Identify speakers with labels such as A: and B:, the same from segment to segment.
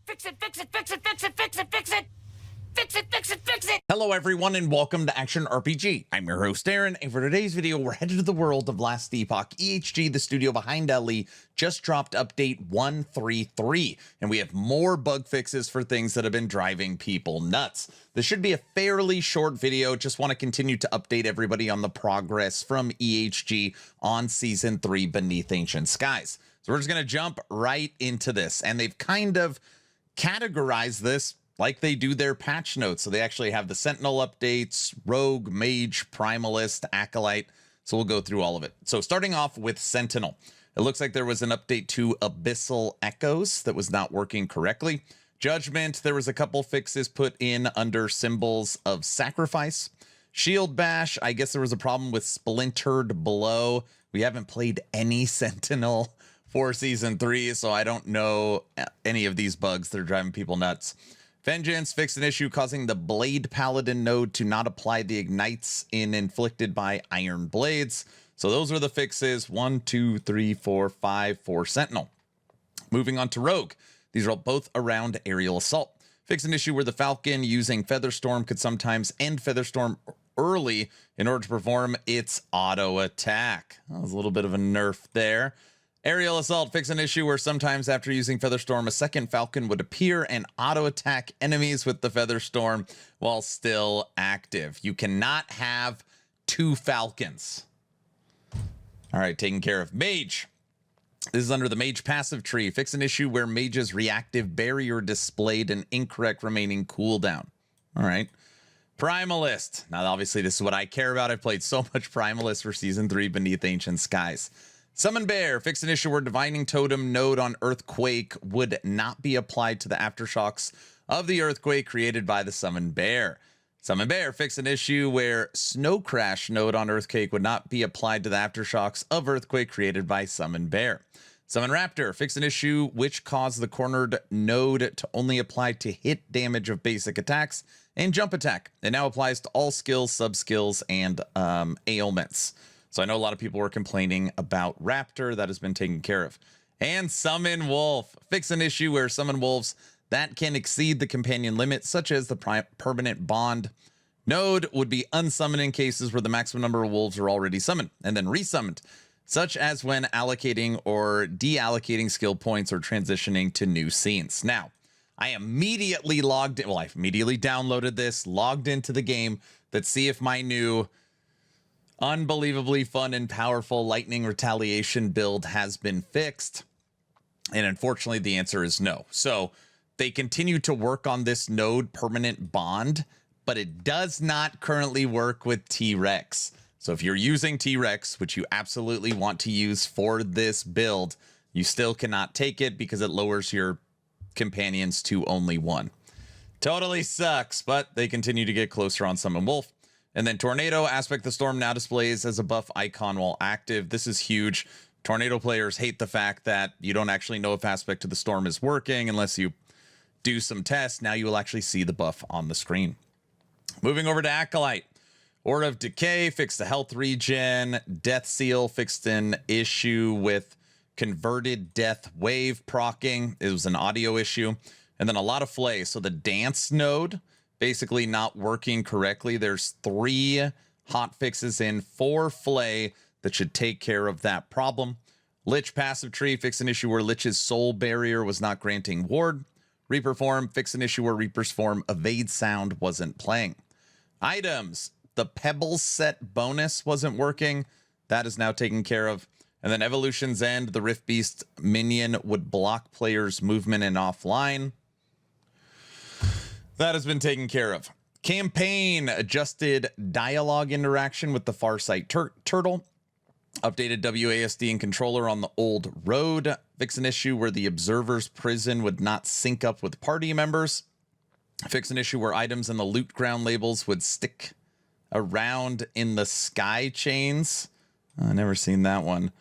A: Fix it, fix it, fix it, fix it, fix it, fix it. Fix it, fix it, fix it!
B: Hello everyone and welcome to Action RPG. I'm your host Aaron, and for today's video we're headed to the world of Last Epoch. EHG, the studio behind LE, just dropped update 133, and we have more bug fixes for things that have been driving people nuts. This should be a fairly short video, just want to continue to update everybody on the progress from EHG on Season 3 Beneath Ancient Skies. So we're just going to jump right into this, and they've kind of categorized this like they do their patch notes. So they actually have the Sentinel updates, Rogue, Mage, Primalist, Acolyte. So we'll go through all of it. So starting off with Sentinel, it looks like there was an update to Abyssal Echoes that was not working correctly. Judgment, there was a couple fixes put in under Symbols of Sacrifice. Shield Bash, I guess there was a problem with Splintered Blow. We haven't played any Sentinel for Season 3, so I don't know any of these bugs that are driving people nuts. Vengeance fixed an issue causing the Blade Paladin node to not apply the ignites in inflicted by Iron Blades. So those are the fixes. 1, 2, 3, 4, 5 for Sentinel. Moving on to Rogue. These are both around aerial assault. Fixed an issue where the Falcon using Featherstorm could sometimes end Featherstorm early in order to perform its auto attack. That was a little bit of a nerf there. Aerial Assault fixed an issue where sometimes after using Featherstorm, a second Falcon would appear and auto-attack enemies with the Featherstorm while still active. You cannot have two Falcons. All right, taken care of. Mage. This is under the Mage passive tree. Fix an issue where Mage's reactive barrier displayed an incorrect remaining cooldown. All right. Primalist. Now, obviously, this is what I care about. I've played so much Primalist for Season 3 Beneath Ancient Skies. Summon Bear fixed an issue where Divining Totem node on Earthquake would not be applied to the aftershocks of the earthquake created by the Summon Bear. Summon Bear fixed an issue where Snow Crash node on Earthquake would not be applied to the aftershocks of earthquake created by Summon Bear. Summon Raptor fixed an issue which caused the cornered node to only apply to hit damage of basic attacks and jump attack. It now applies to all skills, sub-skills, and ailments. So I know a lot of people were complaining about Raptor. That has been taken care of. And Summon Wolf. Fix an issue where Summon Wolves that can exceed the companion limit, such as the permanent bond node, would be unsummoned in cases where the maximum number of wolves are already summoned and then resummoned, such as when allocating or deallocating skill points or transitioning to new scenes. Now, I immediately logged in. Well, I immediately downloaded this, logged into the game. Let's see if my new unbelievably fun and powerful Lightning Retaliation build has been fixed. And unfortunately, the answer is no. So they continue to work on this node permanent bond, but it does not currently work with T-Rex. So if you're using T-Rex, which you absolutely want to use for this build, you still cannot take it because it lowers your companions to only one. Totally sucks, but they continue to get closer on Summon Wolf. And then Tornado Aspect the Storm now displays as a buff icon while active. This is huge. Tornado players hate the fact that you don't actually know if Aspect to the Storm is working unless you do some tests. Now you will actually see the buff on the screen. Moving over to Acolyte. Aura of Decay fixed the health regen. Death Seal fixed an issue with converted death wave proccing. It was an audio issue. And then a lot of flay. So the dance node basically not working correctly. There's 3 hot fixes in 4 flay that should take care of that problem. Lich passive tree fixed an issue where Lich's soul barrier was not granting ward. Reaper form fixed an issue where Reaper's form evade sound wasn't playing. Items, the Pebbles set bonus wasn't working. That is now taken care of. And then Evolution's End, the Rift Beast minion would block players' movement and offline. That has been taken care of. Campaign adjusted dialogue interaction with the Farsight turtle. Updated WASD and controller on the old road. Fix an issue where the observer's prison would not sync up with party members. Fix an issue where items in the loot ground labels would stick around in the sky chains. I never seen that one.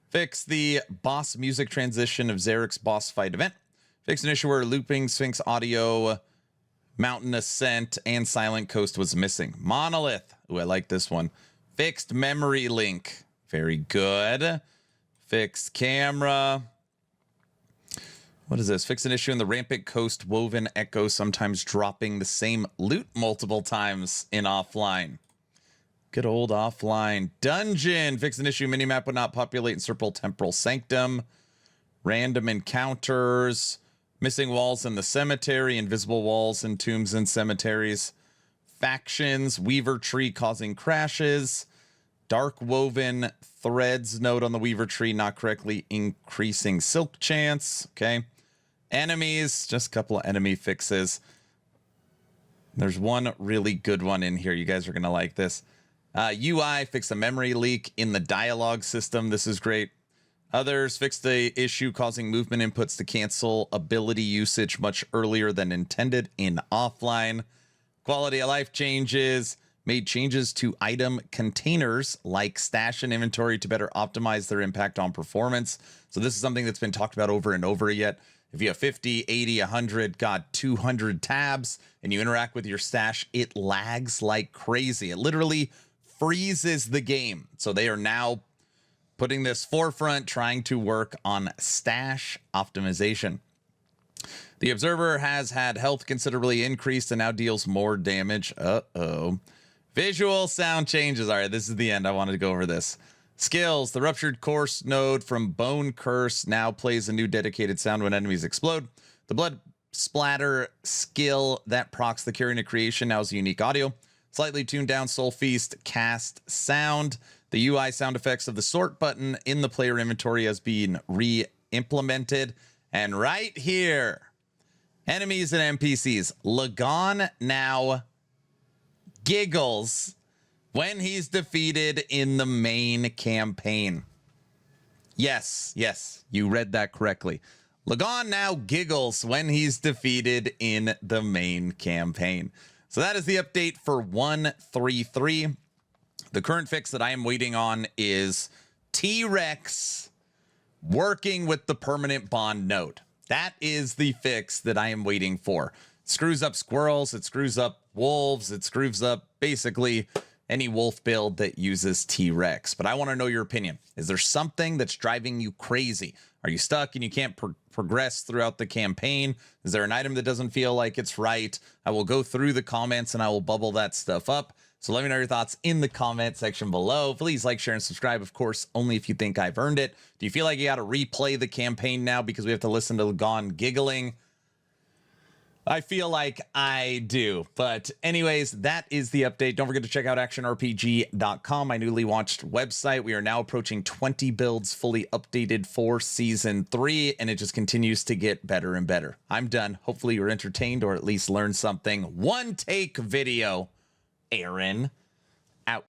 B: Fix the boss music transition of Zarek's boss fight event. Fix an issue where looping Sphinx audio, Mountain Ascent, and Silent Coast was missing. Monolith. Ooh, I like this one. Fixed memory link. Very good. Fixed camera. What is this? Fix an issue in the Rampant Coast Woven Echo, sometimes dropping the same loot multiple times in offline. Good old offline. Dungeon. Fix an issue. Minimap would not populate in Serpal Temporal Sanctum. Random encounters. Missing walls in the cemetery. Invisible walls in tombs and cemeteries. Factions. Weaver Tree causing crashes. Dark woven threads node on the Weaver Tree not correctly increasing silk chance. Okay. Enemies. Just a couple of enemy fixes. There's one really good one in here. You guys are going to like this. UI, fix a memory leak in the dialogue system. This is great. Others, fix the issue causing movement inputs to cancel ability usage much earlier than intended in offline. Quality of life changes. Made changes to item containers like stash and inventory to better optimize their impact on performance. So this is something that's been talked about over and over yet. If you have 50, 80, 100, got 200 tabs and you interact with your stash, it lags like crazy. It literally freezes the game. So they are now putting this forefront, trying to work on stash optimization. The Observer has had health considerably increased and now deals more damage. Visual sound changes. All right, this is the end. I wanted to go over this. Skills. The Ruptured Course node from Bone Curse now plays a new dedicated sound when enemies explode. The Blood Splatter skill that procs the Carrion of Creation now is unique audio. Slightly tuned down Soul Feast cast sound. The UI sound effects of the sort button in the player inventory has been re-implemented. And right here, enemies and NPCs. Lagon now giggles when he's defeated in the main campaign. Yes, you read that correctly. Lagon now giggles when he's defeated in the main campaign. So that is the update for 1.3.3. The current fix that I am waiting on is T-Rex working with the permanent bond node. That is the fix that I am waiting for. It screws up squirrels, it screws up wolves, it screws up basically any wolf build that uses T-Rex. But I want to know your opinion. Is there something that's driving you crazy? Are you stuck and you can't progress throughout the campaign? Is there an item that doesn't feel like it's right? I will go through the comments and I will bubble that stuff up. So let me know your thoughts in the comment section below. Please like, share, and subscribe, of course, only if you think I've earned it. Do you feel like you got to replay the campaign now because we have to listen to Lagon giggling? I feel like I do. But anyways, that is the update. Don't forget to check out actionrpg.com, my newly launched website. We are now approaching 20 builds fully updated for Season 3, and it just continues to get better and better. I'm done. Hopefully you're entertained or at least learned something. One take video. Aaron, out.